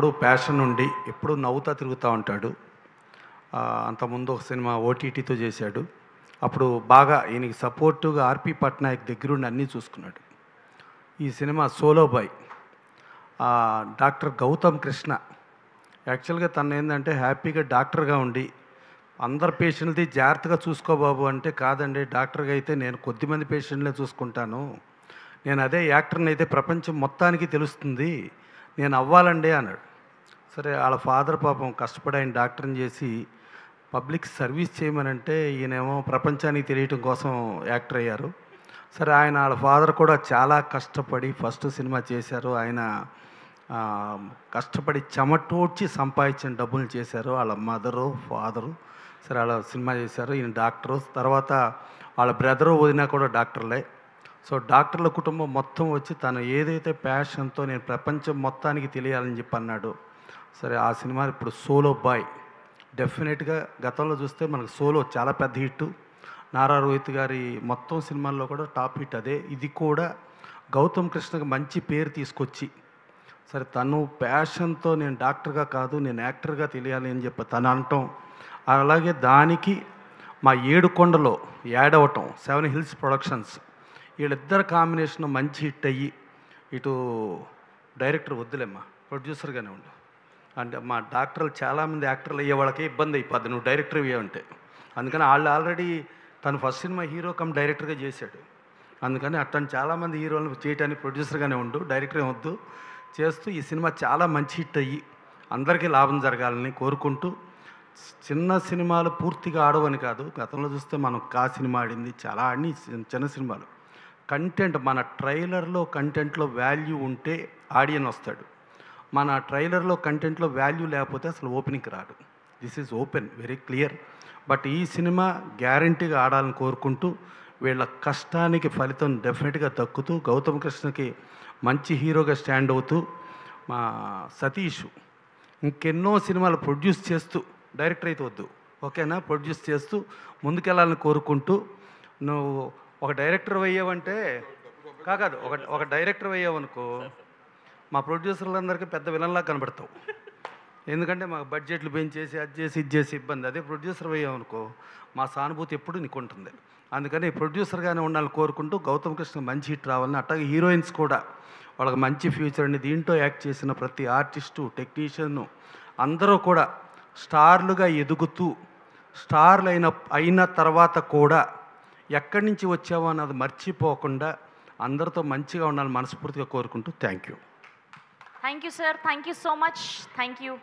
ఎప్పుడూ ప్యాషన్ ఉండి ఎప్పుడూ నవ్వుతా తిరుగుతూ ఉంటాడు. అంతకుముందు ఒక సినిమా ఓటీటీతో చేశాడు. అప్పుడు బాగా ఈయనకి సపోర్టుగా ఆర్పి పట్నాయక్ దగ్గరుండి అన్నీ చూసుకున్నాడు. ఈ cinema solo boy doctor Gautam Krishna యాక్చువల్గా తను ఏంటంటే హ్యాపీగా డాక్టర్గా ఉండి అందరు పేషెంట్ది జాగ్రత్తగా చూసుకో బాబు అంటే, కాదండి డాక్టర్గా అయితే నేను కొద్దిమంది పేషెంట్లే చూసుకుంటాను, నేను అదే యాక్టర్ని అయితే ప్రపంచం మొత్తానికి తెలుస్తుంది, నేను అవ్వాలండి అన్నాడు. సరే వాళ్ళ ఫాదర్ పాపం కష్టపడి ఆయన డాక్టర్ని చేసి పబ్లిక్ సర్వీస్ చేయమనంటే ఈయనేమో ప్రపంచానికి తెలియటం కోసం యాక్టర్ అయ్యారు. సరే వాళ్ళ ఫాదర్ కూడా చాలా కష్టపడి ఫస్ట్ సినిమా చేశారు. ఆయన కష్టపడి చెమటోడ్చి సంపాదించిన డబ్బులు చేశారు. వాళ్ళ మదరు ఫాదరు సరే వాళ్ళ సినిమా చేశారు. ఈయన డాక్టరు, తర్వాత వాళ్ళ బ్రదరు వదినా కూడా డాక్టర్లే. సో డాక్టర్ల కుటుంబం మొత్తం వచ్చి తను ఏదైతే ప్యాషన్తో నేను ప్రపంచం మొత్తానికి తెలియాలని చెప్పి అన్నాడు. సరే ఆ సినిమా ఇప్పుడు సోలో బాయ్ డెఫినెట్గా గతంలో చూస్తే మనకు సోలో చాలా పెద్ద హిట్. నారా రోహిత్ గారి మొత్తం సినిమాల్లో కూడా టాప్ హిట్ అదే. ఇది కూడా గౌతమ్ కృష్ణకి మంచి పేరు తీసుకొచ్చి సరే తను ప్యాషన్తో నేను డాక్టర్గా కాదు నేను యాక్టర్గా తెలియాలి అని చెప్పి తను అనటం, అలాగే దానికి మా ఏడుకొండలో యాడ్ అవ్వటం 7 హిల్స్ ప్రొడక్షన్స్ వీళ్ళిద్దరు కాంబినేషన్ మంచి హిట్ అయ్యి ఇటు డైరెక్టర్ వద్దులేమ్మా ప్రొడ్యూసర్గానే ఉండు అంటే మా డాక్టర్లు చాలామంది యాక్టర్లు అయ్యే వాళ్ళకి ఇబ్బంది అయిపోద్ది నువ్వు డైరెక్టర్ అయ్యావంటే. అందుకని వాళ్ళు ఆల్రెడీ తను ఫస్ట్ సినిమా హీరో కమ్ డైరెక్టర్గా చేశాడు. అందుకని అట్టని చాలామంది హీరోలను చేయటానికి ప్రొడ్యూసర్గానే ఉండు, డైరెక్టర్ వద్దు చేస్తూ ఈ సినిమా చాలా మంచి హిట్ అయ్యి అందరికీ లాభం జరగాలని కోరుకుంటూ, చిన్న సినిమాలు పూర్తిగా ఆడవని కాదు, గతంలో చూస్తే మనం సినిమా ఆడింది చాలా ఆడి చిన్న సినిమాలు కంటెంట్ మన ట్రైలర్లో కంటెంట్లో వాల్యూ ఉంటే ఆడియన్ వస్తాడు, మన ట్రైలర్లో కంటెంట్లో వాల్యూ లేకపోతే అసలు ఓపెనింగ్కి రాడు. This is open very clear. But ఈ సినిమా గ్యారంటీగా ఆడాలని కోరుకుంటూ వీళ్ళ కష్టానికి ఫలితం డెఫినెట్గా దక్కుతూ గౌతమ్ కృష్ణకి మంచి హీరోగా స్టాండ్ అవుతూ మా సతీష్ ఇంకెన్నో సినిమాలు ప్రొడ్యూస్ చేస్తూ డైరెక్టర్ అయితే వద్దు ఓకేనా ప్రొడ్యూస్ చేస్తూ ముందుకెళ్ళాలని కోరుకుంటూ, నువ్వు ఒక డైరెక్టర్ అయ్యావంటే కాదు ఒక డైరెక్టర్ అయ్యావనుకో మా ప్రొడ్యూసర్లందరికీ పెద్ద విలన్లా కనబడతావు. ఎందుకంటే మాకు బడ్జెట్లు పెంచేసి అది చేసి ఇది చేసి ఇబ్బంది. అదే ప్రొడ్యూసర్ అయ్యావనుకో మా సానుభూతి ఎప్పుడు నీకు ఉంటుంది. అందుకని ప్రొడ్యూసర్గానే ఉండాలని కోరుకుంటూ గౌతమ్ కృష్ణ మంచి హిట్ రావాలని, అట్లాగే హీరోయిన్స్ కూడా వాళ్ళకి మంచి ఫ్యూచర్ అండి. దీంట్లో యాక్ట్ చేసిన ప్రతి ఆర్టిస్టు టెక్నీషియన్ అందరూ కూడా స్టార్లుగా ఎదుగుతూ స్టార్లు అయిన తర్వాత కూడా ఎక్కడి నుంచి వచ్చావో అన్నది మర్చిపోకుండా అందరితో మంచిగా ఉండాలని మనస్ఫూర్తిగా కోరుకుంటూ thank you. Thank you, sir. Thank you so much. Thank you.